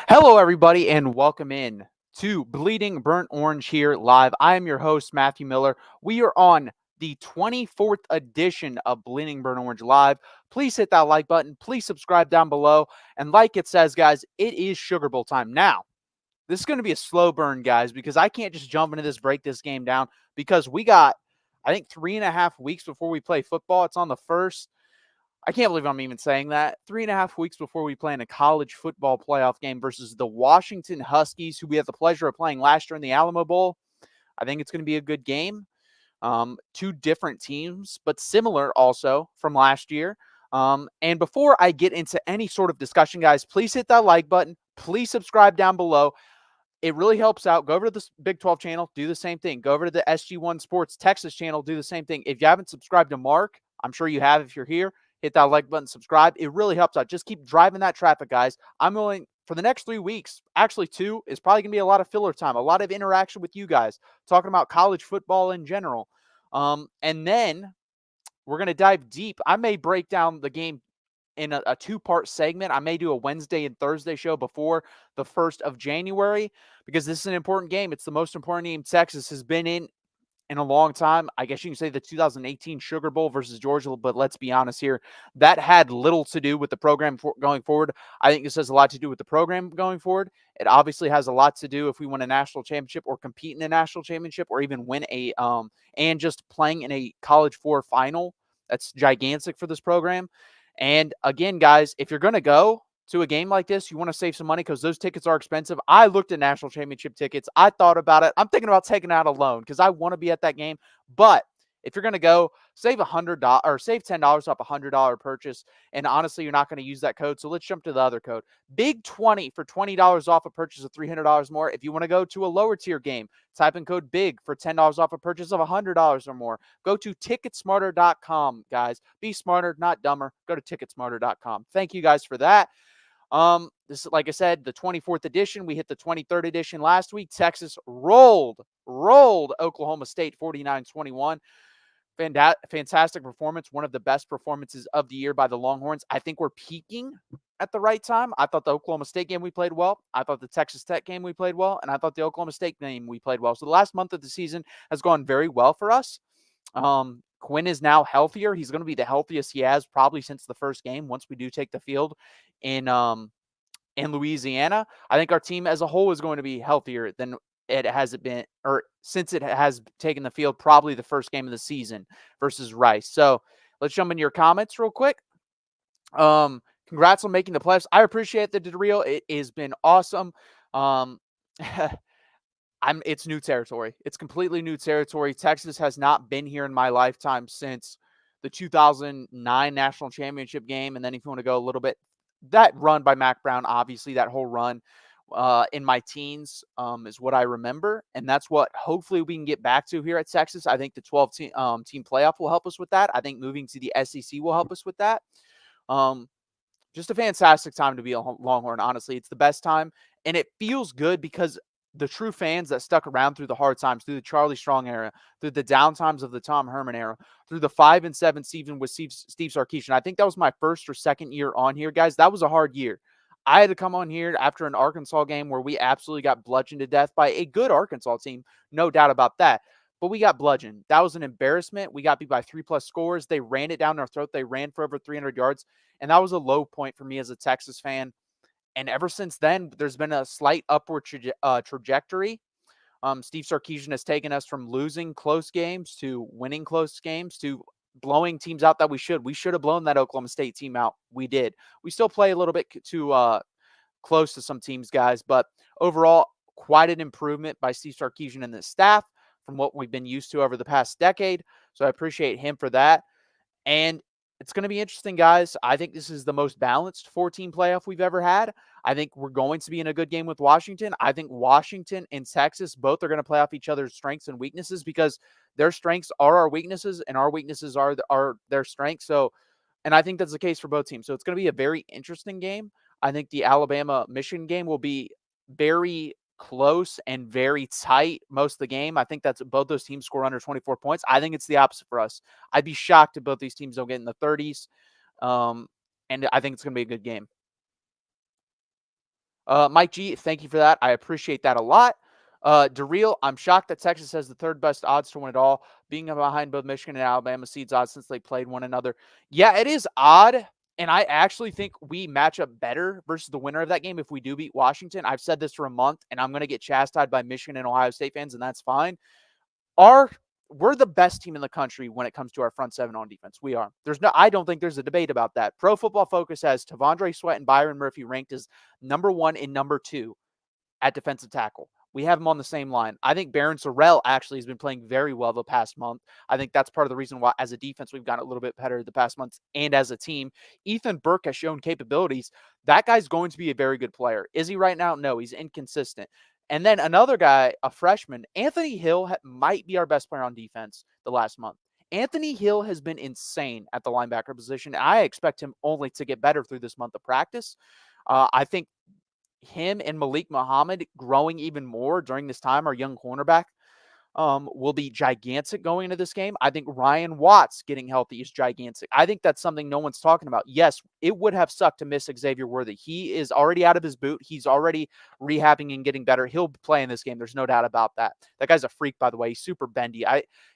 Hello, everybody, and welcome in to Bleeding Burnt Orange here live. I am your host, Matthew Miller. We are on the 24th edition of Bleeding Burnt Orange Live. Please hit that like button. Please subscribe down below. And like it says, guys, it is Sugar Bowl time. Now, this is going to be a slow burn, guys, because I can't just jump into this, break this game down, because we got, I think, 3.5 weeks before we play football. It's on the 1st. I can't believe I'm even saying that. 3.5 weeks before we play in a college football playoff game versus the Washington Huskies, who we had the pleasure of playing last year in the Alamo Bowl. I think it's going to be a good game. Two different teams, but similar also from last year. And before I get into any sort of discussion, guys, please hit that like button. Please subscribe down below. It really helps out. Go over to the Big 12 channel, do the same thing. Go over to the SG1 Sports Texas channel, do the same thing. If you haven't subscribed to Mark, I'm sure you have if you're here. Hit that like button, subscribe. It really helps out. Just keep driving that traffic, guys. I'm going for the next 3 weeks. Actually, 2 is probably going to be a lot of filler time, a lot of interaction with you guys, talking about college football in general. And then we're going to dive deep. I may break down the game in a two-part segment. I may do a Wednesday and Thursday show before the 1st of January because this is an important game. It's the most important game Texas has been in a long time. I guess you can say the 2018 Sugar Bowl versus Georgia, but let's be honest here. That had little to do with the program going forward. I think this has a lot to do with the program going forward. It obviously has a lot to do if we win a national championship or compete in a national championship or even win and just playing in a College Four final. That's gigantic for this program. And again, guys, if you're going to go to a game like this, you want to save some money because those tickets are expensive. I looked at national championship tickets. I thought about it. I'm thinking about taking out a loan because I want to be at that game. But if you're going to go, save $100 or save $10 off a $100 purchase. And honestly, you're not going to use that code. So let's jump to the other code. Big 20 for $20 off a purchase of $300 more. If you want to go to a lower tier game, type in code BIG for $10 off a purchase of $100 or more. Go to ticketsmarter.com, guys. Be smarter, not dumber. Go to ticketsmarter.com. Thank you guys for that. This is, like I said, the 24th edition. We hit the 23rd edition last week. Texas rolled Oklahoma State 49-21. Fantastic performance. One of the best performances of the year by the Longhorns. I think we're peaking at the right time. I thought the Oklahoma State game we played well. I thought the Texas Tech game we played well. And I thought the Oklahoma State game we played well. So the last month of the season has gone very well for us. Quinn is now healthier. He's going to be the healthiest he has probably since the first game once we do take the field in Louisiana. I think our team as a whole is going to be healthier than it has been, or since it has taken the field, probably the first game of the season versus Rice. So let's jump into your comments real quick. Congrats on making the playoffs. I appreciate the real. It has been awesome. It's new territory. It's completely new territory. Texas has not been here in my lifetime since the 2009 national championship game. And then if you want to go a little bit, that run by Mac Brown, obviously that whole run in my teens is what I remember. And that's what hopefully we can get back to here at Texas. I think the 12 team playoff will help us with that. I think moving to the SEC will help us with that. Just a fantastic time to be a Longhorn, honestly. It's the best time. And it feels good because the true fans that stuck around through the hard times, through the Charlie Strong era, through the down times of the Tom Herman era, through the 5-7 season with Steve Sarkisian. I think that was my first or second year on here, guys. That was a hard year. I had to come on here after an Arkansas game where we absolutely got bludgeoned to death by a good Arkansas team. No doubt about that. But we got bludgeoned. That was an embarrassment. We got beat by 3+ scores. They ran it down our throat. They ran for over 300 yards. And that was a low point for me as a Texas fan. And ever since then, there's been a slight upward trajectory. Steve Sarkisian has taken us from losing close games to winning close games to blowing teams out that we should. We should have blown that Oklahoma State team out. We did. We still play a little bit too close to some teams, guys. But overall, quite an improvement by Steve Sarkisian and the staff from what we've been used to over the past decade. So I appreciate him for that. And it's going to be interesting, guys. I think this is the most balanced 14 playoff we've ever had. I think we're going to be in a good game with Washington. I think Washington and Texas both are going to play off each other's strengths and weaknesses because their strengths are our weaknesses and our weaknesses are their strengths. So, and I think that's the case for both teams. So it's going to be a very interesting game. I think the Alabama-Michigan game will be very close and very tight most of the game. I think that's both those teams score under 24 points. I think it's the opposite for us. I'd be shocked if both these teams don't get in the 30s. And I think it's going to be a good game. Mike G, thank you for that. I appreciate that a lot. DeReal, I'm shocked that Texas has the third best odds to win it all, being behind both Michigan and Alabama seeds odds since they played one another. Yeah, it is odd. And I actually think we match up better versus the winner of that game if we do beat Washington. I've said this for a month, and I'm going to get chastised by Michigan and Ohio State fans, and that's fine. We're the best team in the country when it comes to our front seven on defense. We are. I don't think there's a debate about that. Pro Football Focus has Tavondre Sweat and Byron Murphy ranked as number 1 and number 2 at defensive tackle. We have him on the same line. I think Barron Sorrell actually has been playing very well the past month. I think that's part of the reason why, as a defense, we've gotten a little bit better the past months. And as a team, Ethan Burke has shown capabilities. That guy's going to be a very good player. Is he right now? No, he's inconsistent. And then another guy, a freshman, Anthony Hill, might be our best player on defense the last month. Anthony Hill has been insane at the linebacker position. I expect him only to get better through this month of practice. I think him and Malik Muhammad growing even more during this time, our young cornerback, will be gigantic going into this game. I think Ryan Watts getting healthy is gigantic. I think that's something no one's talking about. Yes, it would have sucked to miss Xavier Worthy. He is already out of his boot. He's already rehabbing and getting better. He'll play in this game. There's no doubt about that. That guy's a freak, by the way. He's super bendy.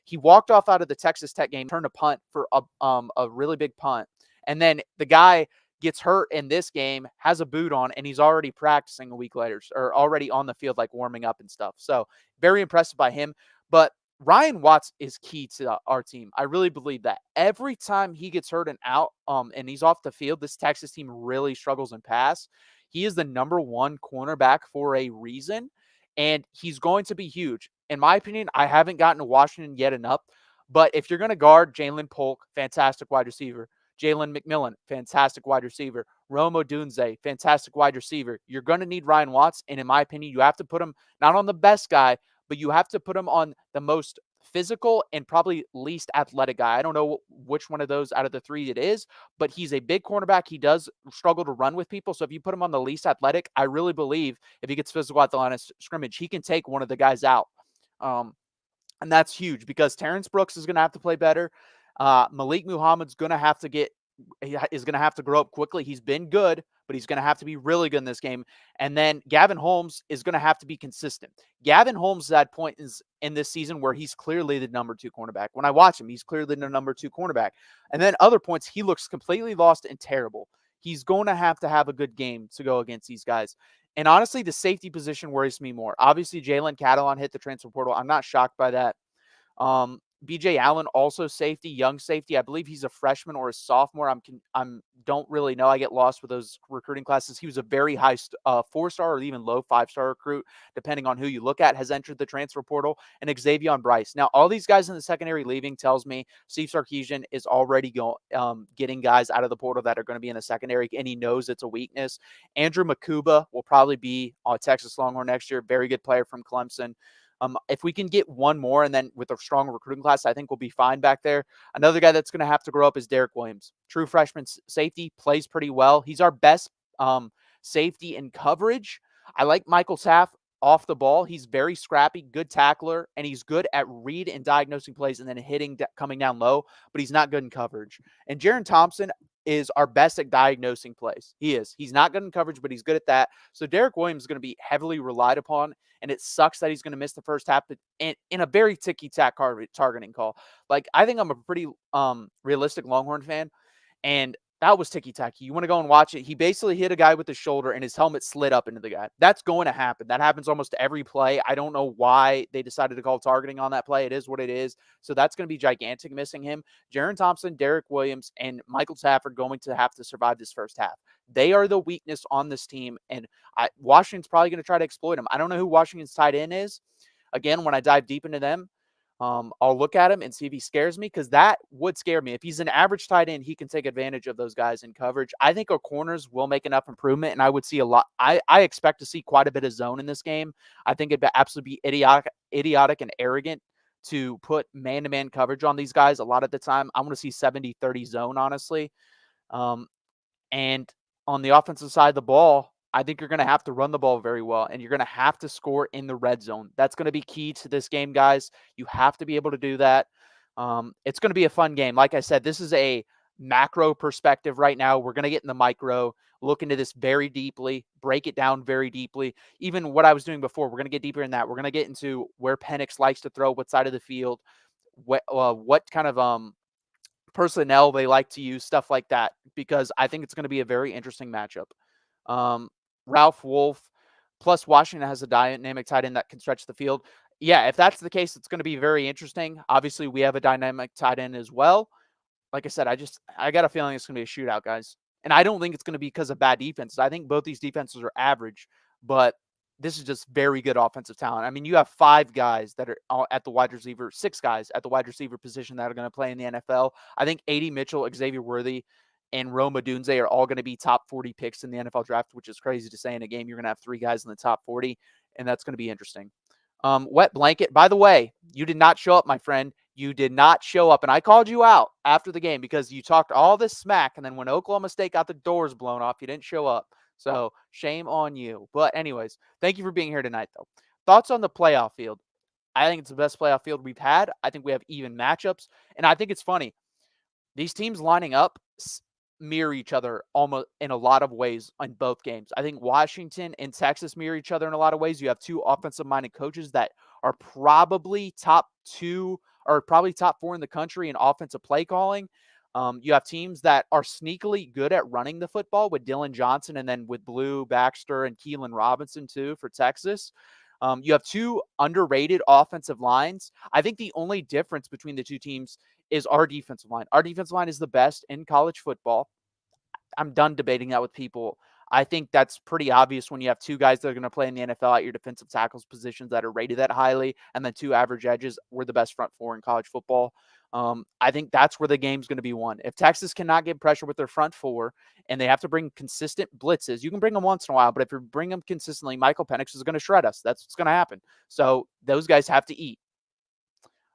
He walked off out of the Texas Tech game, turned a punt for a really big punt. And then the guy gets hurt in this game, has a boot on, and he's already practicing a week later, or already on the field, like warming up and stuff. So very impressed by him. But Ryan Watts is key to our team. I really believe that. Every time he gets hurt and out, and he's off the field, this Texas team really struggles in pass. He is the number 1 cornerback for a reason, and he's going to be huge. In my opinion, I haven't gotten to Washington yet enough, but if you're going to guard Jalen Polk, fantastic wide receiver, Jalen McMillan, fantastic wide receiver, Rome Odunze, fantastic wide receiver, you're going to need Ryan Watts, and in my opinion, you have to put him not on the best guy, but you have to put him on the most physical and probably least athletic guy. I don't know which one of those out of the 3 it is, but he's a big cornerback. He does struggle to run with people. So if you put him on the least athletic, I really believe if he gets physical at the line of scrimmage, he can take one of the guys out. And that's huge because Terrence Brooks is going to have to play better. Malik Muhammad's going to have to is going to have to grow up quickly. He's been good, but he's going to have to be really good in this game. And then Gavin Holmes is going to have to be consistent. Gavin Holmes is at point in this season where he's clearly the number 2 cornerback. When I watch him, he's clearly the number 2 cornerback. And then other points, he looks completely lost and terrible. He's going to have a good game to go against these guys. And honestly, the safety position worries me more. Obviously, Jalen Catalon hit the transfer portal. I'm not shocked by that. BJ Allen, also safety, young safety. I believe he's a freshman or a sophomore. I'm don't really know. I get lost with those recruiting classes. He was a very high 4-star or even low 5-star recruit, depending on who you look at, has entered the transfer portal. And Xavier Bryce. Now, all these guys in the secondary leaving tells me Steve Sarkisian is already getting guys out of the portal that are going to be in the secondary, and he knows it's a weakness. Andrew Makuba will probably be on Texas Longhorn next year. Very good player from Clemson. If we can get one more and then with a strong recruiting class, I think we'll be fine back there. Another guy that's going to have to grow up is Derek Williams. True freshman safety, plays pretty well. He's our best safety in coverage. I like Michael Taff off the ball. He's very scrappy, good tackler, and he's good at read and diagnosing plays and then coming down low, but he's not good in coverage. And Jaron Thompson is our best at diagnosing plays. He is. He's not good in coverage, but he's good at that. So Derek Williams is going to be heavily relied upon, and it sucks that he's going to miss the first half in a very ticky-tack targeting call. Like, I think I'm a pretty realistic Longhorn fan, and that was ticky-tacky. You want to go and watch it. He basically hit a guy with his shoulder, and his helmet slid up into the guy. That's going to happen. That happens almost every play. I don't know why they decided to call targeting on that play. It is what it is. So that's going to be gigantic missing him. Jaron Thompson, Derek Williams, and Michael Taff are going to have to survive this first half. They are the weakness on this team, and Washington's probably going to try to exploit them. I don't know who Washington's tight end is. Again, when I dive deep into them, I'll look at him and see if he scares me, because that would scare me. If he's an average tight end, he can take advantage of those guys in coverage. I think our corners will make enough improvement, and I would see a lot. I expect to see quite a bit of zone in this game. I think it'd absolutely be idiotic and arrogant to put man-to-man coverage on these guys a lot of the time. I want to see 70-30 zone, honestly. And on the offensive side of the ball, I think you're going to have to run the ball very well, and you're going to have to score in the red zone. That's going to be key to this game, guys. You have to be able to do that. It's going to be a fun game. Like I said, this is a macro perspective right now. We're going to get in the micro. look into this very deeply, break it down very deeply. Even what I was doing before, we're going to get deeper in that. We're going to get into where Penix likes to throw, what side of the field, what kind of personnel they like to use, stuff like that, because I think it's going to be a very interesting matchup. Um, Ralph Wolf plus Washington has a dynamic tight end that can stretch the field. Yeah, if that's the case, it's going to be very interesting. Obviously, we have a dynamic tight end as well. Like I said, I got a feeling it's going to be a shootout, guys. And I don't think it's going to be because of bad defenses. I think both these defenses are average, but this is just very good offensive talent. I mean, you have 5 guys that are at the wide receiver, 6 guys at the wide receiver position that are going to play in the NFL. I think A.D. Mitchell, Xavier Worthy, and Rome Odunze are all going to be top 40 picks in the NFL draft, which is crazy to say in a game. You're going to have 3 guys in the top 40, and that's going to be interesting. Wet blanket. By the way, you did not show up, my friend. You did not show up. And I called you out after the game because you talked all this smack. And then when Oklahoma State got the doors blown off, you didn't show up. So shame on you. But anyways, thank you for being here tonight, though. Thoughts on the playoff field? I think it's the best playoff field we've had. I think we have even matchups. And I think it's funny. These teams lining up mirror each other almost in a lot of ways in both games. I think Washington and Texas mirror each other in a lot of ways. You have 2 offensive-minded coaches that are probably top 2 or probably top 4 in the country in offensive play calling. You have teams that are sneakily good at running the football with Dylan Johnson and then with Blue Baxter and Keelan Robinson too for Texas. You have 2 underrated offensive lines. I think the only difference between the 2 teams is our defensive line. Our defensive line is the best in college football. I'm done debating that with people. I think that's pretty obvious when you have 2 guys that are going to play in the NFL at your defensive tackles positions that are rated that highly, and then 2 average edges. We're the best front 4 in college football. I think that's where the game's going to be won. If Texas cannot get pressure with their front 4 and they have to bring consistent blitzes, you can bring them once in a while, but if you bring them consistently, Michael Penix is going to shred us. That's what's going to happen. So those guys have to eat.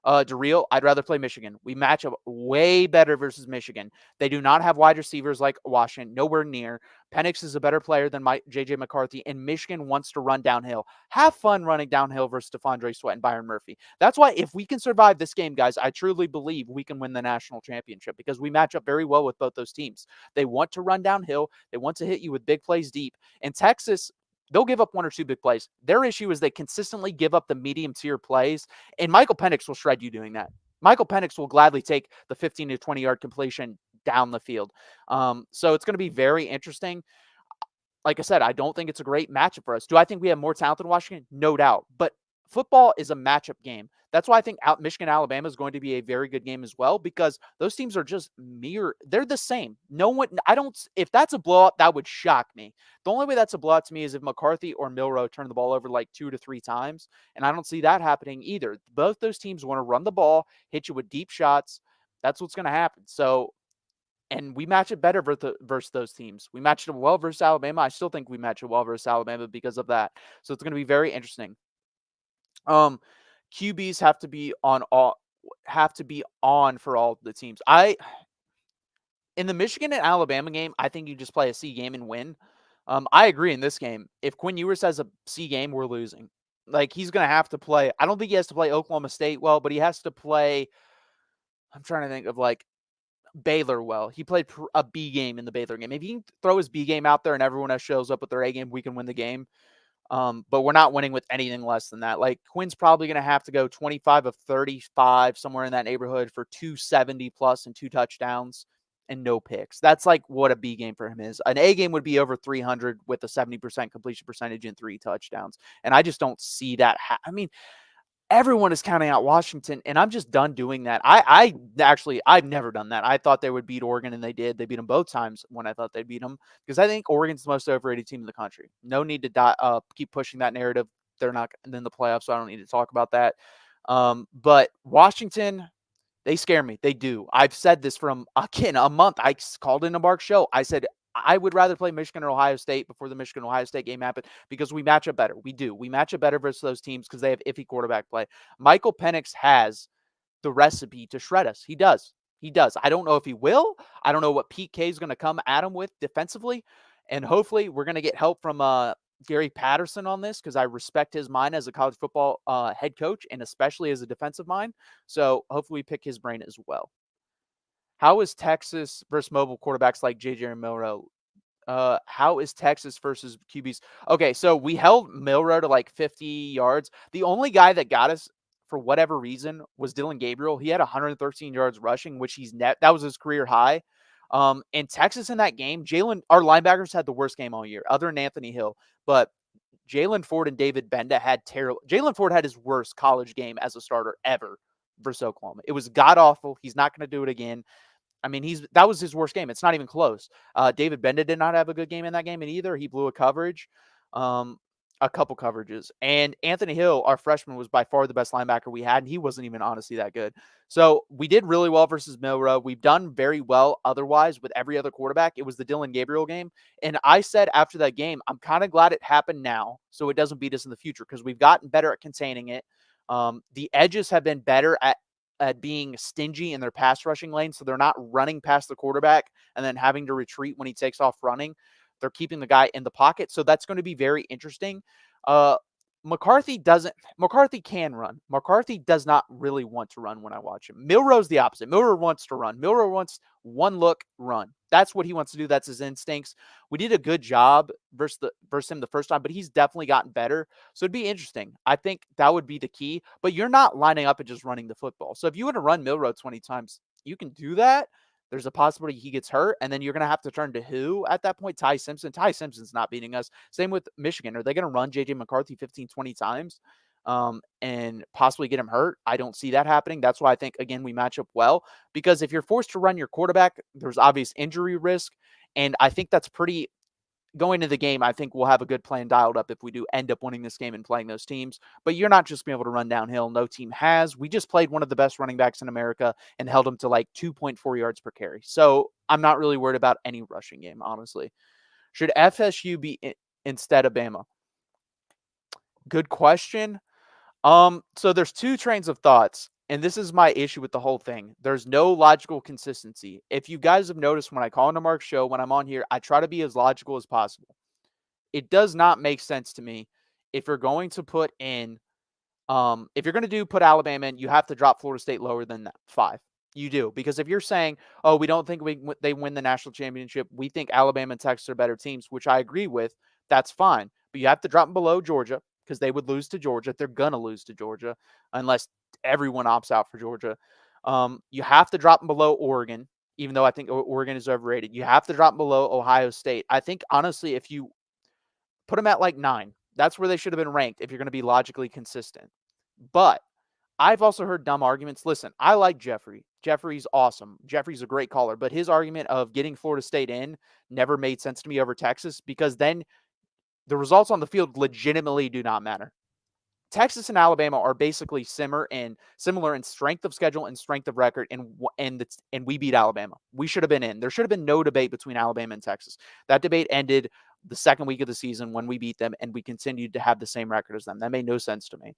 DeReal, I'd rather play Michigan. We match up way better versus Michigan. They do not have wide receivers like Washington, nowhere near. Penix is a better player than J.J. McCarthy, and Michigan wants to run downhill. Have fun running downhill versus Stephondre Sweat and Byron Murphy. That's why if we can survive this game, guys, I truly believe we can win the national championship because we match up very well with both those teams. They want to run downhill. They want to hit you with big plays deep. And Texas, they'll give up 1 or 2 big plays. Their issue is they consistently give up the medium tier plays, and Michael Penix will shred you doing that. Michael Penix will gladly take the 15 to 20-yard completion down the field. So it's going to be very interesting. Like I said, I don't think it's a great matchup for us. Do I think we have more talent than Washington? No doubt. But football is a matchup game. That's why I think Michigan, Alabama is going to be a very good game as well because those teams are just they're the same. No one, if that's a blowout, that would shock me. The only way that's a blowout to me is if McCarthy or Milroe turn the ball over like 2 to 3 times. And I don't see that happening either. Both those teams want to run the ball, hit you with deep shots. That's what's going to happen. So, and we match it better versus those teams. We matched it well versus Alabama. I still think we match it well versus Alabama because of that. So it's going to be very interesting. QBs have to be on for all the teams. In the Michigan and Alabama game, I think you just play a C game and win. I agree in this game. If Quinn Ewers has a C game, we're losing. Like he's going to have to play. I don't think he has to play Oklahoma State well, but he has to play. I'm trying to think of like Baylor well. He played a B game in the Baylor game. If he can throw his B game out there and everyone else shows up with their A game, we can win the game. But we're not winning with anything less than that. Like Quinn's probably going to have to go 25 of 35, somewhere in that neighborhood for 270 plus and 2 touchdowns and no picks. That's like what a B game for him is. An A game would be over 300 with a 70% completion percentage and 3 touchdowns. And I just don't see that. I mean, everyone is counting out Washington, and I'm just done doing that. I've never done that. I thought they would beat Oregon, and they did. They beat them both times when I thought they'd beat them because I think Oregon's the most overrated team in the country. No need to keep pushing that narrative. They're not in the playoffs, so I don't need to talk about that. But Washington, they scare me. They do. I've said this from, again, a month. I called in a Mark show. I said, I would rather play Michigan or Ohio State before the Michigan-Ohio State game happened because we match up better. We do. We match up better versus those teams because they have iffy quarterback play. Michael Penix has the recipe to shred us. He does. He does. I don't know if he will. I don't know what Pete K is going to come at him with defensively. And hopefully we're going to get help from Gary Patterson on this because I respect his mind as a college football head coach and especially as a defensive mind. So hopefully we pick his brain as well. How is Texas versus mobile quarterbacks like JJ and Milroe? How is Texas versus QBs? Okay, so we held Milrow to like 50 yards. The only guy that got us for whatever reason was Dylan Gabriel. He had 113 yards rushing, which that was his career high. And Texas in that game, our linebackers had the worst game all year, other than Anthony Hill. But Jalen Ford and David Benda had terrible. Jalen Ford had his worst college game as a starter ever versus Oklahoma. It was god awful. He's not going to do it again. I mean, that was his worst game. It's not even close. David Benda did not have a good game in that game either. He blew a coverage, a couple coverages. And Anthony Hill, our freshman, was by far the best linebacker we had, and he wasn't even honestly that good. So we did really well versus Milrow. We've done very well otherwise with every other quarterback. It was the Dylan Gabriel game. And I said after that game, I'm kind of glad it happened now so it doesn't beat us in the future because we've gotten better at containing it. The edges have been better at being stingy in their pass rushing lane, so they're not running past the quarterback and then having to retreat when he takes off running. They're keeping the guy in the pocket, so that's going to be very interesting. McCarthy can run. McCarthy does not really want to run when I watch him. Milrow's the opposite. Milrow wants to run. Milrow wants one look, run. That's what he wants to do. That's his instincts. We did a good job versus him the first time, but he's definitely gotten better. So it'd be interesting. I think that would be the key. But you're not lining up and just running the football. So if you want to run Milrow 20 times, you can do that. There's a possibility he gets hurt, and then you're going to have to turn to who at that point? Ty Simpson. Ty Simpson's not beating us. Same with Michigan. Are they going to run J.J. McCarthy 15, 20 times and possibly get him hurt? I don't see that happening. That's why I think, again, we match up well. Because if you're forced to run your quarterback, there's obvious injury risk, and I think that's pretty – going into the game, I think we'll have a good plan dialed up if we do end up winning this game and playing those teams. But you're not just being able to run downhill. No team has. We just played one of the best running backs in America and held him to like 2.4 yards per carry. So I'm not really worried about any rushing game, honestly. Should FSU be instead of Bama? Good question. So there's two trains of thoughts. And this is my issue with the whole thing. There's no logical consistency. If you guys have noticed when I call into Mark's show, when I'm on here, I try to be as logical as possible. It does not make sense to me if you're going to put Alabama in, you have to drop Florida State lower than 5. You do. Because if you're saying, oh, we don't think they win the national championship, we think Alabama and Texas are better teams, which I agree with, that's fine. But you have to drop them below Georgia because they would lose to Georgia. They're going to lose to Georgia unless everyone opts out for Georgia. You have to drop them below Oregon, even though I think Oregon is overrated. You have to drop them below Ohio State. I think, honestly, if you put them at like 9, that's where they should have been ranked if you're going to be logically consistent. But I've also heard dumb arguments. Listen, I like Jeffrey. Jeffrey's awesome. Jeffrey's a great caller. But his argument of getting Florida State in never made sense to me over Texas because then the results on the field legitimately do not matter. Texas and Alabama are basically similar in strength of schedule and strength of record, and we beat Alabama. We should have been in. There should have been no debate between Alabama and Texas. That debate ended the second week of the season when we beat them, and we continued to have the same record as them. That made no sense to me.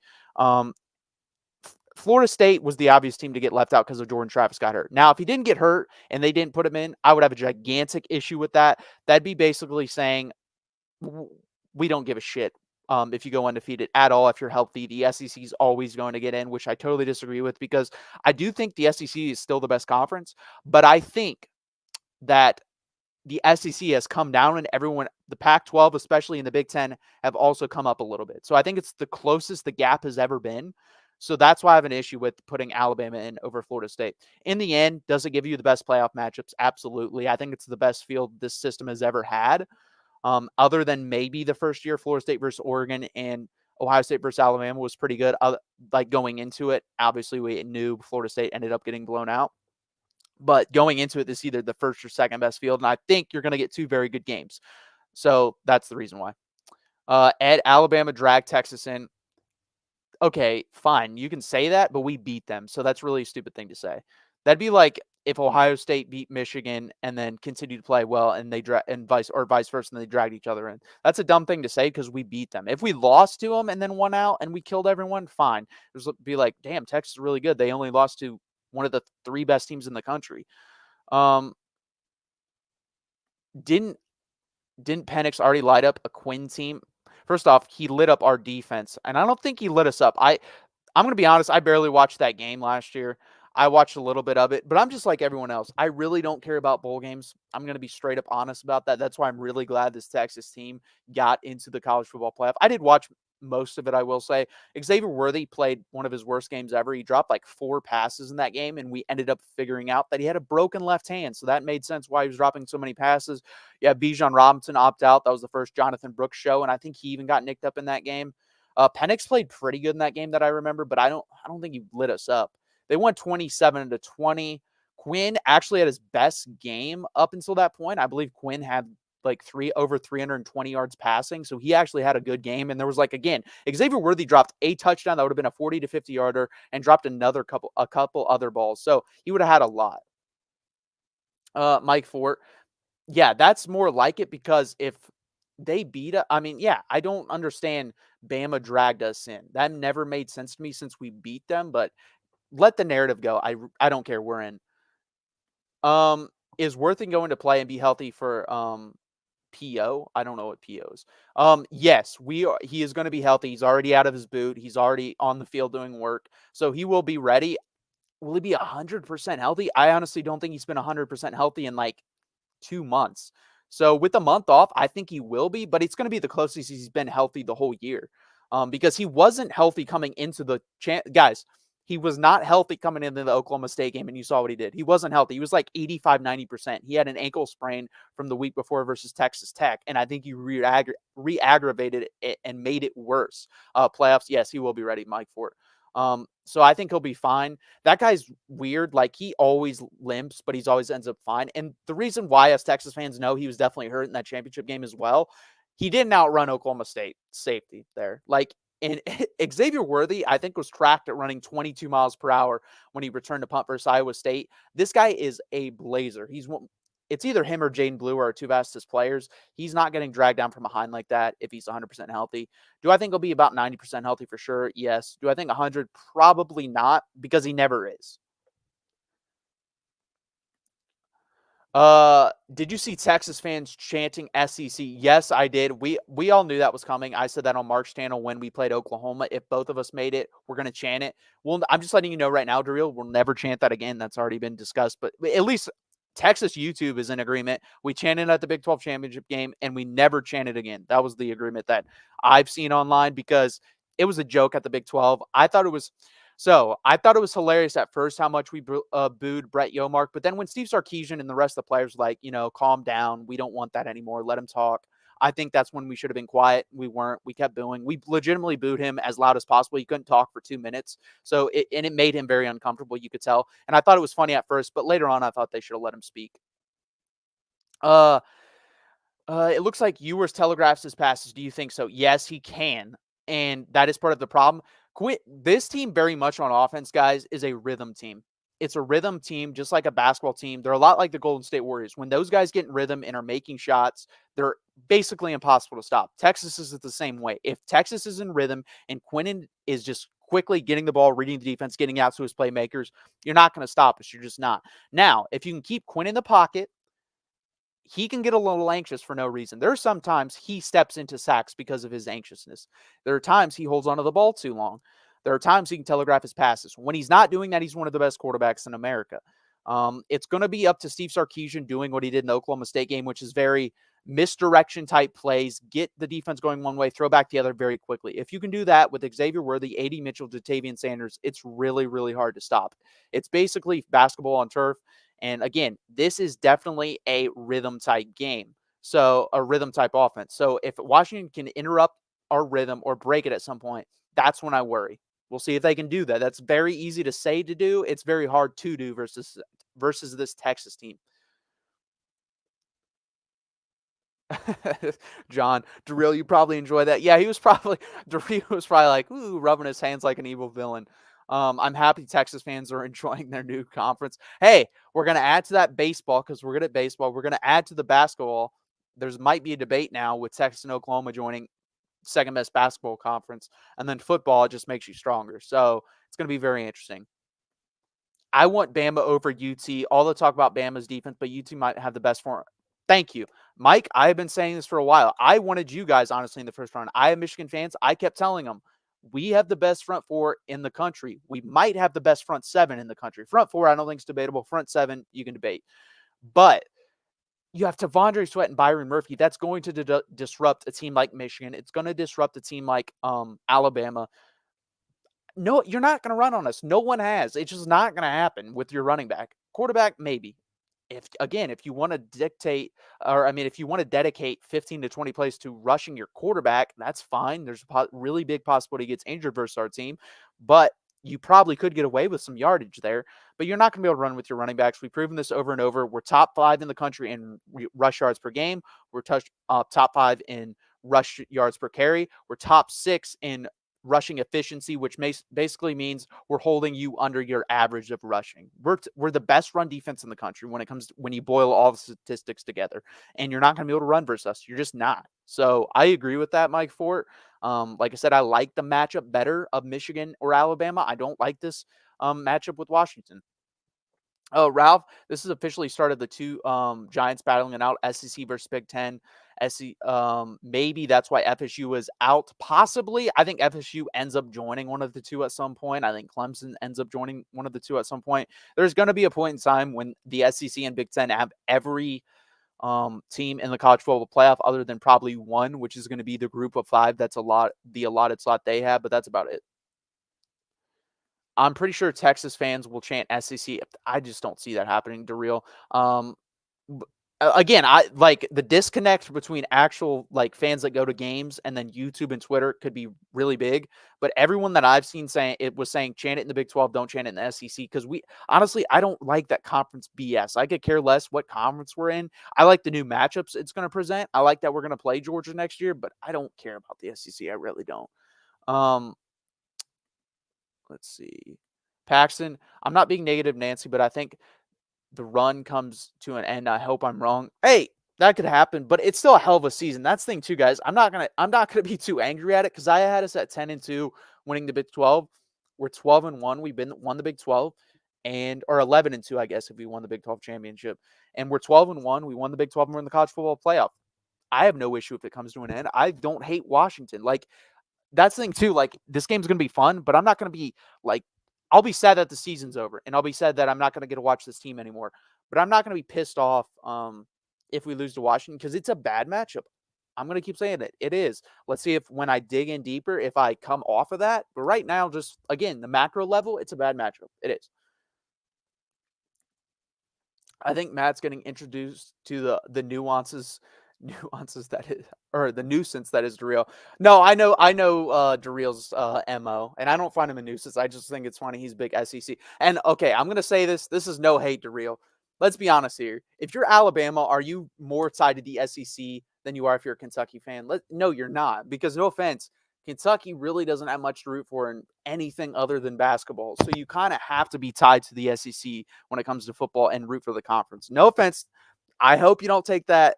Florida State was the obvious team to get left out because of Jordan Travis got hurt. Now, if he didn't get hurt and they didn't put him in, I would have a gigantic issue with that. That'd be basically saying we don't give a shit. If you go undefeated at all, if you're healthy, the SEC is always going to get in, which I totally disagree with because I do think the SEC is still the best conference, but I think that the SEC has come down and the Pac-12, especially in the Big Ten, have also come up a little bit. So I think it's the closest the gap has ever been. So that's why I have an issue with putting Alabama in over Florida State. In the end, does it give you the best playoff matchups? Absolutely. I think it's the best field this system has ever had. Other than maybe the first year, Florida State versus Oregon and Ohio State versus Alabama was pretty good. Like going into it, obviously we knew Florida State ended up getting blown out. But going into it, this is either the first or second best field, and I think you're going to get 2 very good games. So that's the reason why. Alabama dragged Texas in. Okay, fine. You can say that, but we beat them. So that's really a stupid thing to say. That'd be like if Ohio State beat Michigan and then continued to play well and vice versa, and they dragged each other in. That's a dumb thing to say because we beat them. If we lost to them and then won out and we killed everyone, fine. It would be like, damn, Texas is really good. They only lost to one of the 3 best teams in the country. Didn't Penix already light up a Quinn team? First off, he lit up our defense, and I don't think he lit us up. I'm going to be honest, I barely watched that game last year. I watched a little bit of it, but I'm just like everyone else. I really don't care about bowl games. I'm going to be straight up honest about that. That's why I'm really glad this Texas team got into the college football playoff. I did watch most of it, I will say. Xavier Worthy played one of his worst games ever. He dropped like 4 passes in that game, and we ended up figuring out that he had a broken left hand. So that made sense why he was dropping so many passes. Yeah, Bijan Robinson opt out. That was the first Jonathan Brooks show, and I think he even got nicked up in that game. Penix played pretty good in that game that I remember, but I don't think he lit us up. They won 27-20. Quinn actually had his best game up until that point. I believe Quinn had like over 320 yards passing. So he actually had a good game. And there was again, Xavier Worthy dropped a touchdown that would have been a 40 to 50 yarder and dropped a couple other balls. So he would have had a lot. Mike Fort. Yeah, that's more like it because if they beat us, I mean, yeah, I don't understand Bama dragged us in. That never made sense to me since we beat them, but let the narrative go. I don't care. We're in. Is Worthing going to play and be healthy for PO? I don't know what PO is. Yes, he is going to be healthy. He's already out of his boot. He's already on the field doing work. So he will be ready. Will he be 100% healthy? I honestly don't think he's been 100% healthy in 2 months. So with the month off, I think he will be, but it's going to be the closest he's been healthy the whole year. Because he wasn't healthy coming into the guys. He was not healthy coming into the Oklahoma State game, and you saw what he did. He wasn't healthy. He was like 85, 90%. He had an ankle sprain from the week before versus Texas Tech, and I think he re-aggravated it and made it worse. Playoffs, yes, he will be ready, Mike Fort. So I think he'll be fine. That guy's weird. He always limps, but he's always ends up fine. And the reason why us Texas fans know he was definitely hurt in that championship game as well, he didn't outrun Oklahoma State safety there. And Xavier Worthy, I think, was tracked at running 22 miles per hour when he returned to punt versus Iowa State. This guy is a blazer. It's either him or Jaden Blue are our 2 fastest players. He's not getting dragged down from behind like that if he's 100% healthy. Do I think he'll be about 90% healthy for sure? Yes. Do I think 100? Probably not, because he never is. Did you see Texas fans chanting SEC? Yes, I did. We all knew that was coming. I said that on Mark's channel when we played Oklahoma. If both of us made it, we're gonna chant it. Well, I'm just letting you know right now, Daryl, we'll never chant that again. That's already been discussed. But at least Texas YouTube is in agreement. We chanted at the Big 12 championship game, and we never chanted again. That was the agreement that I've seen online because it was a joke at the Big 12. I thought it was hilarious at first how much we booed Brett Yomark, but then when Steve Sarkisian and the rest of the players were like, calm down, we don't want that anymore, let him talk. I think that's when we should have been quiet. We weren't. We kept booing. We legitimately booed him as loud as possible. He couldn't talk for 2 minutes, so it made him very uncomfortable. You could tell, and I thought it was funny at first, but later on, I thought they should have let him speak. Uh, it looks like Ewers telegraphs his passes. Do you think so? Yes, he can. And that is part of the problem. This team very much on offense, guys, is a rhythm team. It's a rhythm team, just like a basketball team. They're a lot like the Golden State Warriors. When those guys get in rhythm and are making shots, they're basically impossible to stop. Texas is the same way. If Texas is in rhythm and Quinnen is just quickly getting the ball, reading the defense, getting out to his playmakers, you're not going to stop us. You're just not. Now, if you can keep Quinn in the pocket, he can get a little anxious for no reason. There are some times he steps into sacks because of his anxiousness. There are times he holds onto the ball too long. There are times he can telegraph his passes. When he's not doing that, he's one of the best quarterbacks in America. It's going to be up to Steve Sarkisian doing what he did in the Oklahoma State game, which is very misdirection type plays, get the defense going one way, throw back the other very quickly. If you can do that with Xavier Worthy, A.D. Mitchell, Jatavian Sanders, it's really, really hard to stop. It's basically basketball on turf. And again, this is definitely a rhythm type game. So a rhythm type offense. So if Washington can interrupt our rhythm or break it at some point, that's when I worry. We'll see if they can do that. That's very easy to say to do. It's very hard to do versus this Texas team. John, Darrell, you probably enjoy that. Yeah, Darrell was probably like, ooh, rubbing his hands like an evil villain. I'm happy Texas fans are enjoying their new conference. Hey, we're going to add to that baseball because we're good at baseball. We're going to add to the basketball. There's might be a debate now with Texas and Oklahoma joining second best basketball conference. And then football, it just makes you stronger. So it's going to be very interesting. I want Bama over UT. All the talk about Bama's defense, but UT might have the best form. Thank you, Mike. I have been saying this for a while. I wanted you guys, honestly, in the first round. I have Michigan fans. I kept telling them, We have the best front four in the country. We might have the best front seven in the country. Front four, I don't think is debatable. Front seven, you can debate. But you have Tavondre Sweat and Byron Murphy. That's going to disrupt a team like Michigan. It's going to disrupt a team like Alabama. No, you're not going to run on us. No one has. It's just not going to happen with your running back. Quarterback, maybe. If you want to if you want to dedicate 15 to 20 plays to rushing your quarterback, that's fine. There's a really big possibility he gets injured versus our team, but you probably could get away with some yardage there, but you're not going to be able to run with your running backs. We've proven this over and over. We're top 5 in the country in rush yards per game. We're top 5 in rush yards per carry. We're top 6 in rushing efficiency, which basically means we're holding you under your average of rushing. We're the best run defense in the country when you boil all the statistics together, and you're not going to be able to run versus us. You're just not. So I agree with that, Mike Fort. Like I said, I like the matchup better of Michigan or Alabama. I don't like this matchup with Washington. Oh, Ralph, this has officially started the two Giants battling it out, SEC versus Big Ten. Maybe that's why FSU was out. Possibly. I think FSU ends up joining one of the two at some point. I think Clemson ends up joining one of the two at some point. There's going to be a point in time when the SEC and Big Ten have every team in the college football playoff other than probably one, which is going to be the group of 5. That's the allotted slot they have, but that's about it. I'm pretty sure Texas fans will chant SEC. I just don't see that happening, Daryl. Again, I like the disconnect between actual like fans that go to games and then YouTube and Twitter could be really big. But everyone that I've seen saying chant it in the Big 12, don't chant it in the SEC. Because I don't like that conference BS. I could care less what conference we're in. I like the new matchups it's going to present. I like that we're going to play Georgia next year, but I don't care about the SEC. I really don't. Let's see. Paxton, I'm not being negative, Nancy, but I think the run comes to an end. I hope I'm wrong. Hey, that could happen, but it's still a hell of a season. That's the thing too, guys. I'm not gonna be too angry at it because I had us at 10-2 winning the Big 12. We're 12-1. We've won the Big 12 or 11-2, I guess, if we won the Big 12 championship. And we're 12-1. We won the Big 12 and we're in the college football playoff. I have no issue if it comes to an end. I don't hate Washington. Like, that's the thing too. Like, this game's gonna be fun, but I'm not gonna be like, I'll be sad that the season's over, and I'll be sad that I'm not gonna get to watch this team anymore. But I'm not gonna be pissed off if we lose to Washington because it's a bad matchup. I'm gonna keep saying it. It is. Let's see if when I dig in deeper, if I come off of that. But right now, just again, the macro level, it's a bad matchup. It is. I think Matt's getting introduced to the nuances that is, or the nuisance that is Darrell. No, I know Darrell's MO, and I don't find him a nuisance. I just think it's funny. He's big SEC. And okay, I'm gonna say this. This is no hate, Darrell. Let's be honest here. If you're Alabama, are you more tied to the SEC than you are if you're a Kentucky fan? No, you're not. Because no offense, Kentucky really doesn't have much to root for in anything other than basketball. So you kind of have to be tied to the SEC when it comes to football and root for the conference. No offense. I hope you don't take that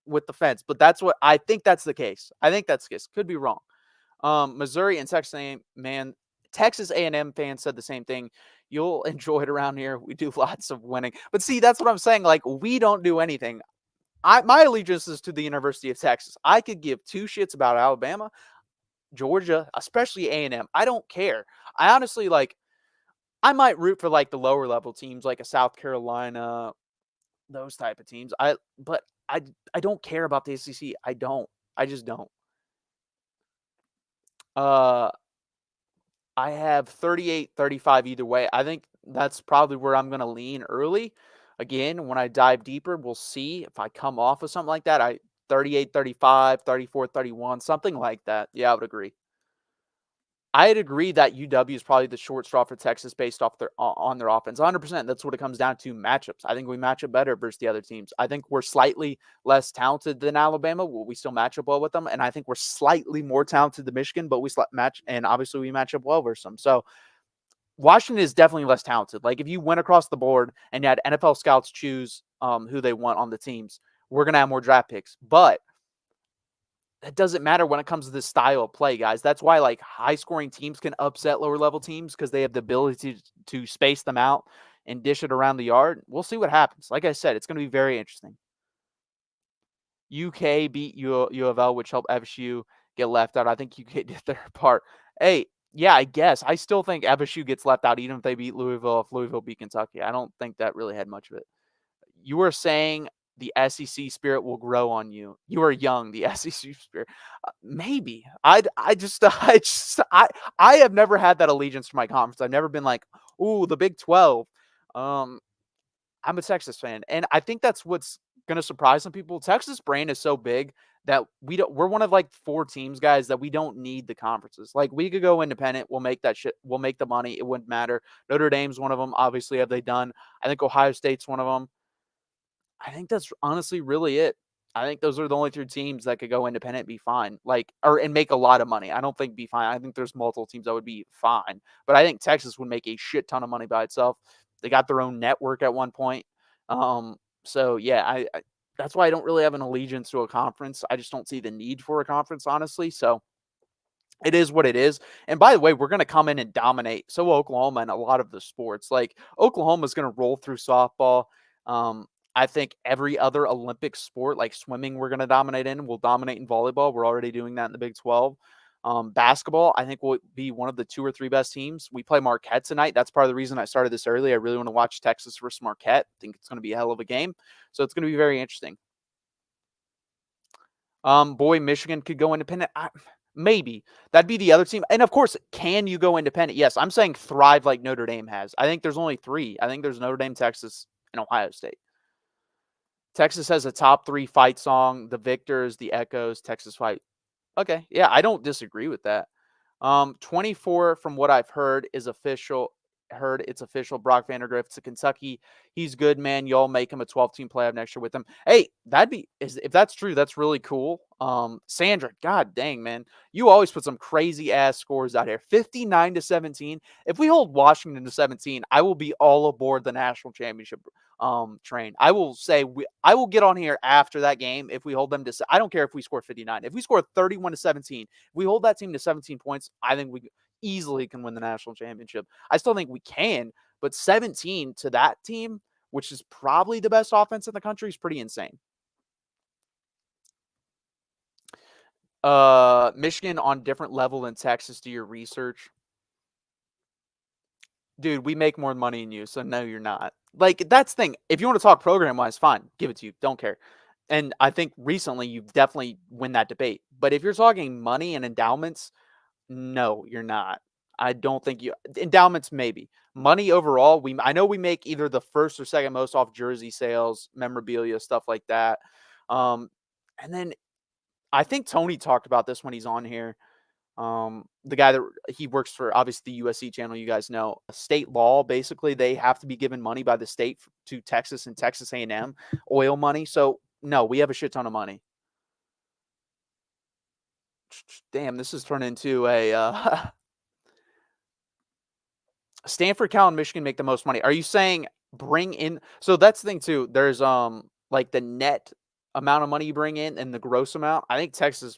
with the fence, but I think that's the case. I think that's the case. Could be wrong. Missouri and Texas A&M fans said the same thing. You'll enjoy it around here. We do lots of winning. But see, that's what I'm saying. Like, we don't do anything. My allegiance is to the University of Texas. I could give two shits about Alabama, Georgia, especially A&M. I don't care. I honestly, like, I might root for, like, the lower level teams, like a South Carolina, those type of teams. But I don't care about the SEC. I don't. I just don't. I have 38-35 either way. I think that's probably where I'm going to lean early. Again, when I dive deeper, we'll see if I come off of something like that. 38-35, 34-31, something like that. Yeah, I would agree. I'd agree that UW is probably the short straw for Texas based off on their offense. 100%. That's what it comes down to, matchups. I think we match up better versus the other teams. I think we're slightly less talented than Alabama. We still match up well with them. And I think we're slightly more talented than Michigan, but we match up well versus them. So Washington is definitely less talented. Like, if you went across the board and you had NFL scouts choose who they want on the teams, we're going to have more draft picks. But that doesn't matter when it comes to this style of play, guys. That's why, like, high-scoring teams can upset lower-level teams because they have the ability to space them out and dish it around the yard. We'll see what happens. Like I said, it's going to be very interesting. UK beat U of L, which helped FSU get left out. I think UK did their part. Hey, Yeah, I guess. I still think FSU gets left out even if they beat Louisville, if Louisville beat Kentucky. I don't think that really had much of it. You were saying the SEC spirit will grow on you. You are young, the SEC spirit. Maybe. I just I have never had that allegiance for my conference. I've never been like, "Ooh, the Big 12." Um I'm a Texas fan, and I think that's what's going to surprise some people. Texas brand is so big that we're one of like 4 teams, guys, that we don't need the conferences. Like, we could go independent, we'll make that shit, we'll make the money, it wouldn't matter. Notre Dame's one of them, obviously, have they done. I think Ohio State's one of them. I think that's honestly really it. I think those are the only 3 teams that could go independent, be fine, like, or and make a lot of money. I don't think be fine. I think there's multiple teams that would be fine, but I think Texas would make a shit ton of money by itself. They got their own network at one point. Um, so yeah, I that's why I don't really have an allegiance to a conference. I just don't see the need for a conference, honestly. So it is what it is. And by the way, we're going to come in and dominate. So will Oklahoma in a lot of the sports. Like, Oklahoma is going to roll through softball. Um, I think every other Olympic sport, like swimming, we're going to dominate in. We'll dominate in volleyball. We're already doing that in the Big 12. Basketball, I think will be one of the 2 or 3 best teams. We play Marquette tonight. That's part of the reason I started this early. I really want to watch Texas versus Marquette. I think it's going to be a hell of a game. So it's going to be very interesting. Boy, Michigan could go independent. Maybe that'd be the other team. And of course, can you go independent? Yes, I'm saying thrive like Notre Dame has. I think there's only 3. I think there's Notre Dame, Texas, and Ohio State. Texas has a top 3 fight song. The Victors, the Echoes, Texas fight. Okay, yeah, I don't disagree with that. 24 from what I've heard is official. Heard it's official. Brock Vandergrift to Kentucky. He's good, man. Y'all make him a 12-team playoff next year with him. Hey, if that's true, that's really cool. Sandra, god dang, man. You always put some crazy ass scores out here. 59-17. If we hold Washington to 17, I will be all aboard the national championship train. I will say I will get on here after that game if we hold them to. I don't care if we score 59. If we score 31-17, if we hold that team to 17 points, I think we easily can win the national championship. I still think we can, but 17 to that team, which is probably the best offense in the country, is pretty insane. Michigan on different level than Texas. Do your research. Dude, we make more money than you, so no, you're not. Like, that's the thing. If you want to talk program wise, fine, give it to you. Don't care. And I think recently you've definitely win that debate. But if you're talking money and endowments, no, you're not. I don't think you endowments maybe. Money overall, I know we make either the first or second most off jersey sales, memorabilia, stuff like that. And then I think Tony talked about this when he's on here. The guy that he works for, obviously the USC channel, you guys know, state law, basically they have to be given money by the state to Texas and Texas A&M, oil money. So no, we have a shit ton of money. Damn, this has turned into a Stanford, Cal, and Michigan make the most money. Are you saying bring in? So that's the thing too. There's like the net amount of money you bring in and the gross amount. I think Texas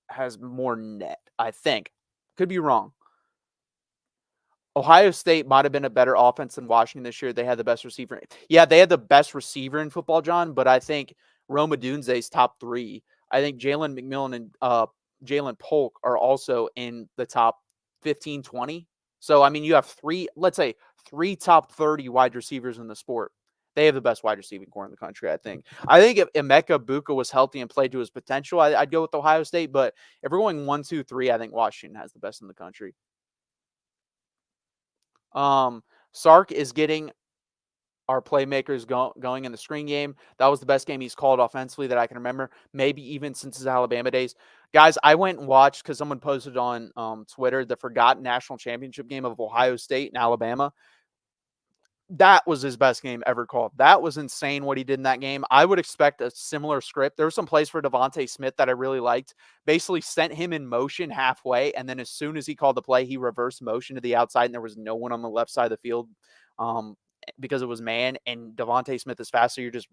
has more net. I think, could be wrong. Ohio State might have been a better offense than Washington this year. They had the best receiver. Yeah, they had the best receiver in football, John, but I think Roma Dunze's top 3. I think Jalen McMillan and Jalen Polk are also in the top 15, 20. So, I mean, you have 3, let's say 3 top 30 wide receivers in the sport. They have the best wide receiving core in the country, I think. I think if Emeka Buka was healthy and played to his potential, I'd go with Ohio State. But if we're going 1, 2, 3, I think Washington has the best in the country. Sark is getting our playmakers going in the screen game. That was the best game he's called offensively that I can remember, maybe even since his Alabama days. Guys, I went and watched because someone posted on Twitter the forgotten national championship game of Ohio State and Alabama. That was his best game ever called. That was insane what he did in that game. I would expect a similar script. There were some plays for Devontae Smith that I really liked. Basically sent him in motion halfway, and then as soon as he called the play, he reversed motion to the outside, and there was no one on the left side of the field because it was man, and Devontae Smith is fast, so you're just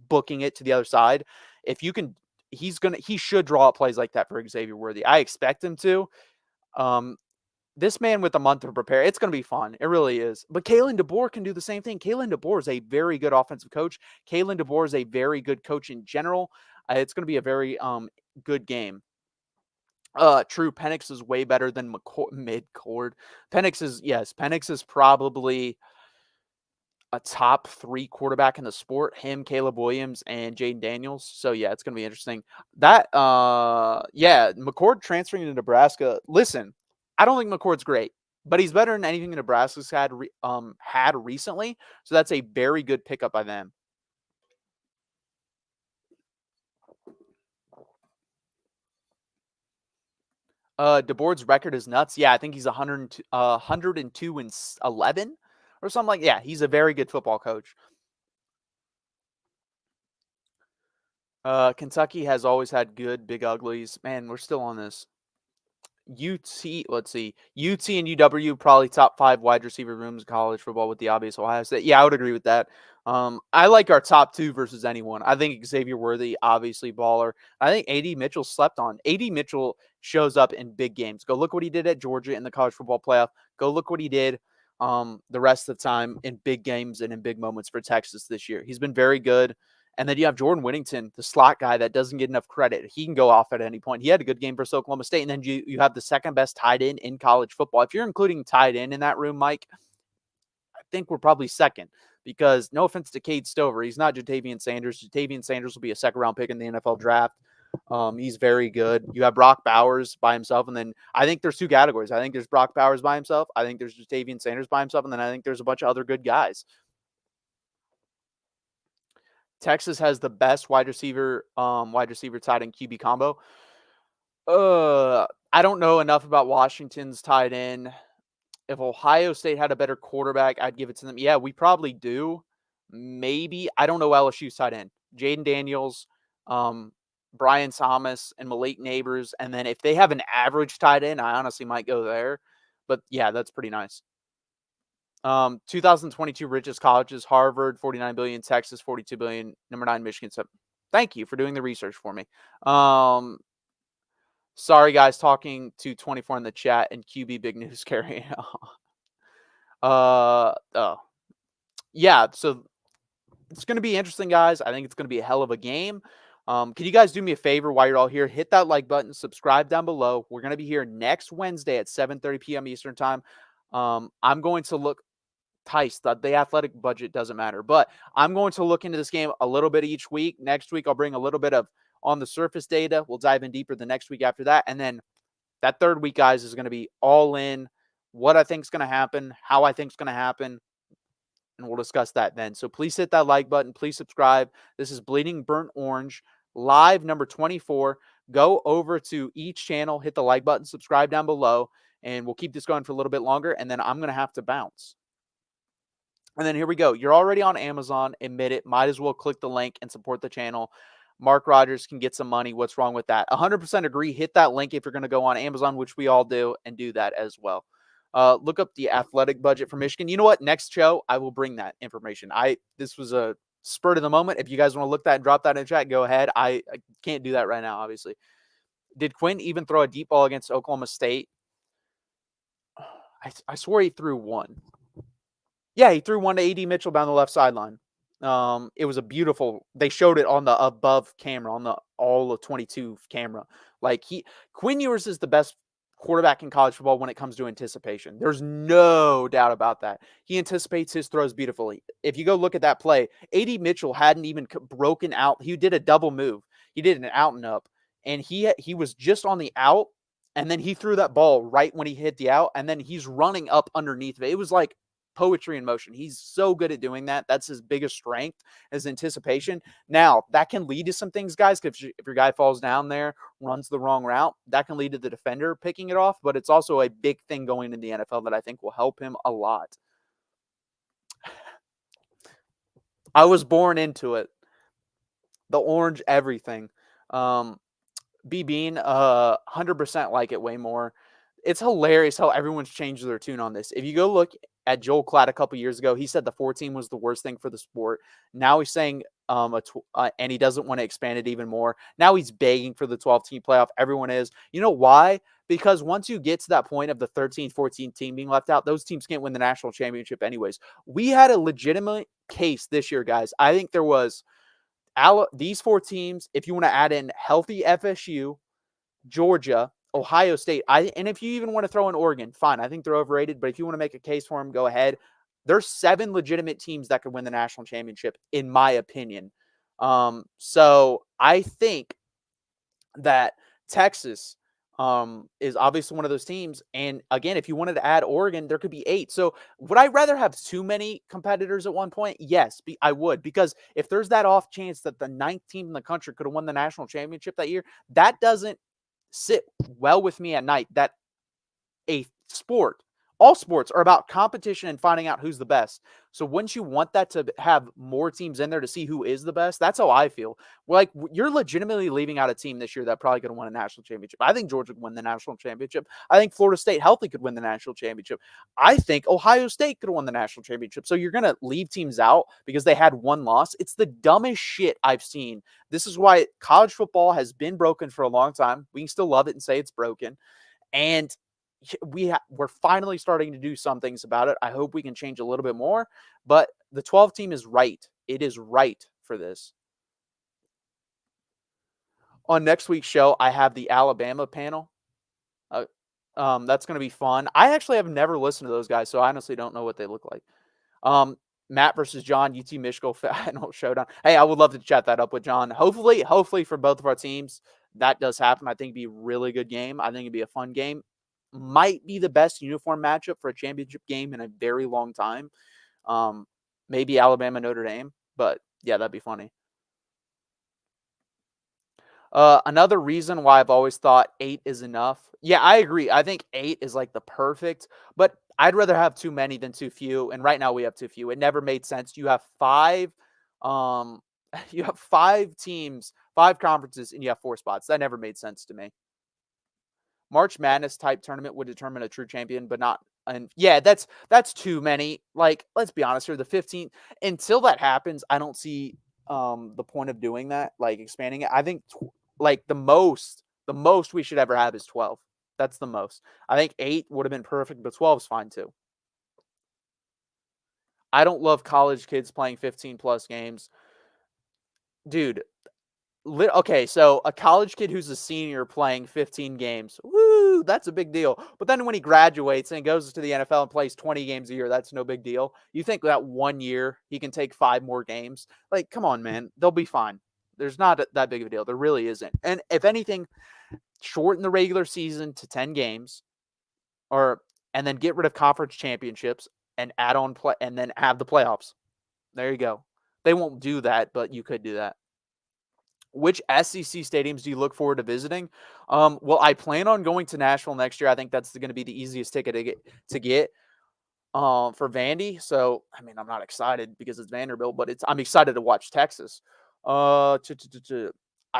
booking it to the other side. If you can, he should draw up plays like that for Xavier Worthy. I expect him to. This man with a month to prepare, it's going to be fun. It really is. But Kalen DeBoer can do the same thing. Kalen DeBoer is a very good offensive coach. Kalen DeBoer is a very good coach in general. It's going to be a very good game. True. Penix is way better than midcord. Penix is probably a top 3 quarterback in the sport. Him, Caleb Williams, and Jaden Daniels. So yeah, it's gonna be interesting. McCord transferring to Nebraska. Listen, I don't think McCord's great, but he's better than anything Nebraska's had recently. So that's a very good pickup by them. DeBoer's record is nuts. Yeah, I think he's 102 and 11 or something like. Yeah, he's a very good football coach. Kentucky has always had good big uglies. Man, we're still on this. Let's see. UT and UW probably top 5 wide receiver rooms in college football with the obvious Ohio State. Yeah, I would agree with that. I like our top 2 versus anyone. I think Xavier Worthy, obviously baller. I think AD Mitchell slept on. AD Mitchell shows up in big games. Go look what he did at Georgia in the college football playoff. Go look what he did the rest of the time in big games and in big moments for Texas this year. He's been very good. And then you have Jordan Whittington, the slot guy that doesn't get enough credit. He can go off at any point. He had a good game versus Oklahoma State. And then you have the second best tight end in college football. If you're including tight end in that room, Mike, I think we're probably second. Because no offense to Cade Stover, he's not Jatavian Sanders. Jatavian Sanders will be a second-round pick in the NFL draft. He's very good. You have Brock Bowers by himself. And then I think there's 2 categories. I think there's Brock Bowers by himself. I think there's Jatavian Sanders by himself. And then I think there's a bunch of other good guys. Texas has the best wide receiver tight end QB combo. I don't know enough about Washington's tight end. If Ohio State had a better quarterback, I'd give it to them. Yeah, we probably do. Maybe. I don't know LSU's tight end. Jaden Daniels, Brian Thomas, and Malik Neighbors. And then if they have an average tight end, I honestly might go there. But yeah, that's pretty nice. 2022 richest colleges: Harvard, 49 billion; Texas, 42 billion; number 9, Michigan. So thank you for doing the research for me. Sorry guys, talking to 24 in the chat and QB big news carrying. Yeah, so it's going to be interesting, guys. I think it's going to be a hell of a game. Can you guys do me a favor while you're all here? Hit that like button, subscribe down below. We're going to be here next Wednesday at 7:30 p.m. Eastern time. I'm going to look Tice, the athletic budget doesn't matter. But I'm going to look into this game a little bit each week. Next week, I'll bring a little bit of on the surface data. We'll dive in deeper the next week after that. And then that third week, guys, is going to be all in what I think is going to happen, how I think is going to happen, and we'll discuss that then. So please hit that like button. Please subscribe. This is Bleeding Burnt Orange, live number 24. Go over to each channel, hit the like button, subscribe down below, and we'll keep this going for a little bit longer, and then I'm going to have to bounce. And then here we go. You're already on Amazon. Admit it. Might as well click the link and support the channel. Mark Rogers can get some money. What's wrong with that? 100% agree. Hit that link if you're going to go on Amazon, which we all do, and do that as well. Look up the athletic budget for Michigan. You know what? Next show, I will bring that information. This was a spurt of the moment. If you guys want to look that and drop that in the chat, go ahead. I can't do that right now, obviously. Did Quinn even throw a deep ball against Oklahoma State? I swore he threw one. Yeah, he threw one to AD Mitchell down the left sideline. It was a beautiful. They showed it on the above camera, on the all of 22 camera. Like Quinn Ewers is the best quarterback in college football when it comes to anticipation. There's no doubt about that. He anticipates his throws beautifully. If you go look at that play, AD Mitchell hadn't even broken out. He did a double move. He did an out and up, and he was just on the out, and then he threw that ball right when he hit the out, and then he's running up underneath it. It was like poetry in motion. He's so good at doing that. That's his biggest strength, is anticipation. Now, that can lead to some things, guys. If your guy falls down there, runs the wrong route, that can lead to the defender picking it off, but it's also a big thing going in the NFL that I think will help him a lot. I was born into it. The orange everything. B-Bean, 100% like it way more. It's hilarious how everyone's changed their tune on this. If you go look at Joel Klatt a couple years ago, he said the 14 was the worst thing for the sport. Now he's saying, and he doesn't want to expand it even more. Now he's begging for the 12-team playoff. Everyone is. You know why? Because once you get to that point of the 13, 14 team being left out, those teams can't win the national championship anyways. We had a legitimate case this year, guys. I think there was these 4 teams, if you want to add in healthy FSU, Georgia, Ohio State, and if you even want to throw in Oregon, fine. I think they're overrated, but if you want to make a case for them, go ahead. There's 7 legitimate teams that could win the national championship, in my opinion. So I think that Texas is obviously one of those teams. And again, if you wanted to add Oregon, there could be 8. So would I rather have too many competitors at one point? Yes, I would. Because if there's that off chance that the 9th team in the country could have won the national championship that year, that doesn't sit well with me at night. That a sport, all sports are about competition and finding out who's the best. So wouldn't you want that to have more teams in there to see who is the best? That's how I feel. Like, you're legitimately leaving out a team this year that probably could have won a national championship. I think Georgia could win the national championship. I think Florida State healthy could win the national championship. I think Ohio State could have won the national championship. So you're going to leave teams out because they had one loss. It's the dumbest shit I've seen. This is why college football has been broken for a long time. We can still love it and say it's broken. And we're finally starting to do some things about it. I hope we can change a little bit more, but the 12 team is right. It is right for this. On next week's show, I have the Alabama panel. That's going to be fun. I actually have never listened to those guys, so I honestly don't know what they look like. Matt versus John, UT Michigan Final Showdown. Hey, I would love to chat that up with John. Hopefully for both of our teams, that does happen. I think it'd be a really good game. I think it'd be a fun game. Might be the best uniform matchup for a championship game in a very long time. Maybe Alabama, Notre Dame, but yeah, that'd be funny. Another reason why I've always thought 8 is enough. Yeah, I agree. I think 8 is like the perfect, but I'd rather have too many than too few. And right now we have too few. It never made sense. You have 5, you have 5 teams, 5 conferences, and you have 4 spots. That never made sense to me. March Madness type tournament would determine a true champion, but not. And yeah, that's too many. Like, let's be honest here. The 15, until that happens, I don't see the point of doing that, like expanding it. I think like the most we should ever have is 12. That's the most. I think 8 would have been perfect, but 12 is fine too. I don't love college kids playing 15 plus games. Dude, okay, so a college kid who's a senior playing 15 games, woo, that's a big deal. But then when he graduates and goes to the NFL and plays 20 games a year, that's no big deal. You think that 1 year he can take 5 more games? Like, come on, man. They'll be fine. There's not that big of a deal. There really isn't. And if anything, shorten the regular season to 10 games and then get rid of conference championships and add on play and then have the playoffs. There you go. They won't do that, but you could do that. Which SEC stadiums do you look forward to visiting? Well, I plan on going to Nashville next year. I think that's going to be the easiest ticket to get for Vandy. So, I mean, I'm not excited because it's Vanderbilt, but I'm excited to watch Texas. I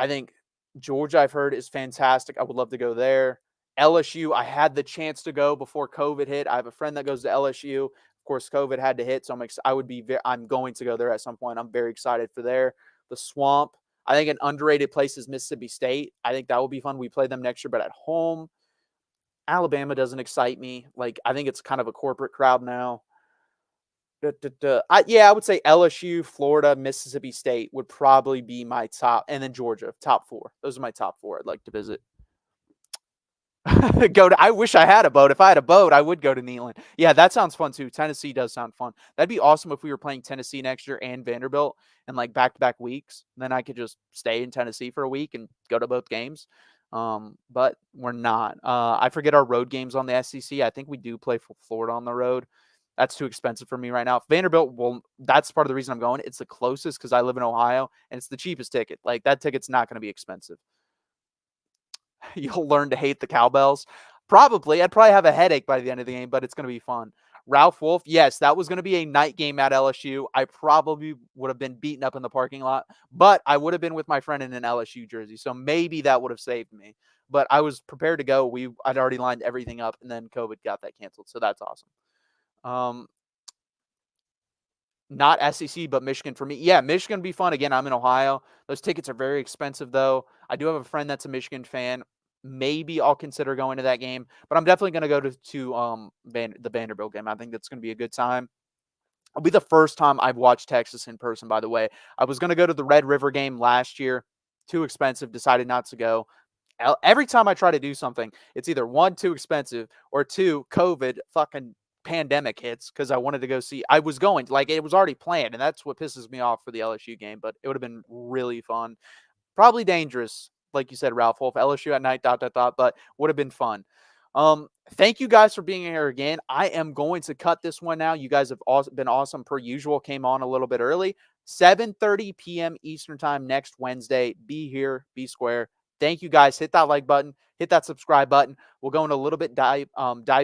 think Georgia, I've heard, is fantastic. I would love to go there. LSU, I had the chance to go before COVID hit. I have a friend that goes to LSU. Of course, COVID had to hit, so I'm going to go there at some point. I'm very excited for there. The Swamp. I think an underrated place is Mississippi State. I think that will be fun. We play them next year, but at home. Alabama doesn't excite me. Like, I think it's kind of a corporate crowd now. I would say LSU, Florida, Mississippi State would probably be my top, and then Georgia, top 4. Those are my top 4 I'd like to visit. I wish I had a boat. If I had a boat, I would go to Neyland. Yeah, that sounds fun too. Tennessee does sound fun. That'd be awesome if we were playing Tennessee next year and Vanderbilt in like back-to-back weeks. Then I could just stay in Tennessee for a week and go to both games. But we're not. I forget our road games on the SEC. I think we do play for Florida on the road. That's too expensive for me right now. Vanderbilt, well, that's part of the reason I'm going. It's the closest because I live in Ohio, and it's the cheapest ticket. Like, that ticket's not going to be expensive. You'll learn to hate the cowbells. Probably. I'd probably have a headache by the end of the game, but it's going to be fun. Ralph Wolf, yes, that was going to be a night game at LSU. I probably would have been beaten up in the parking lot, but I would have been with my friend in an LSU jersey, so maybe that would have saved me. But I was prepared to go. I'd already lined everything up, and then COVID got that canceled, so that's awesome. Not SEC, but Michigan for me. Yeah, Michigan would be fun. Again, I'm in Ohio. Those tickets are very expensive, though. I do have a friend that's a Michigan fan. Maybe I'll consider going to that game, but I'm definitely going to go to the Vanderbilt game. I think that's going to be a good time. It'll be the first time I've watched Texas in person, by the way. I was going to go to the Red River game last year. Too expensive. Decided not to go. every time I try to do something, it's either one, too expensive, or two, COVID fucking pandemic hits because I wanted to go see. I was going, like, it was already planned, and that's what pisses me off for the LSU game, but it would have been really fun. Probably dangerous, like you said, Ralph Wolf, LSU at night, dot, dot, dot, but would have been fun. Thank you guys for being here again. I am going to cut this one now. You guys have also been awesome per usual. Came on a little bit early. 7:30 p.m. Eastern time next Wednesday. Be here, be square. Thank you guys. Hit that like button. Hit that subscribe button. We'll go in a little bit dive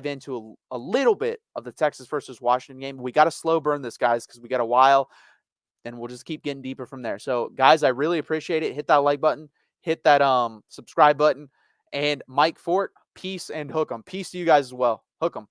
into a little bit of the Texas versus Washington game. We got to slow burn this, guys, because we got a while, and we'll just keep getting deeper from there. So, guys, I really appreciate it. Hit that like button. Hit that subscribe button. And Mike Fort, peace and hook 'em. Peace to you guys as well. Hook 'em.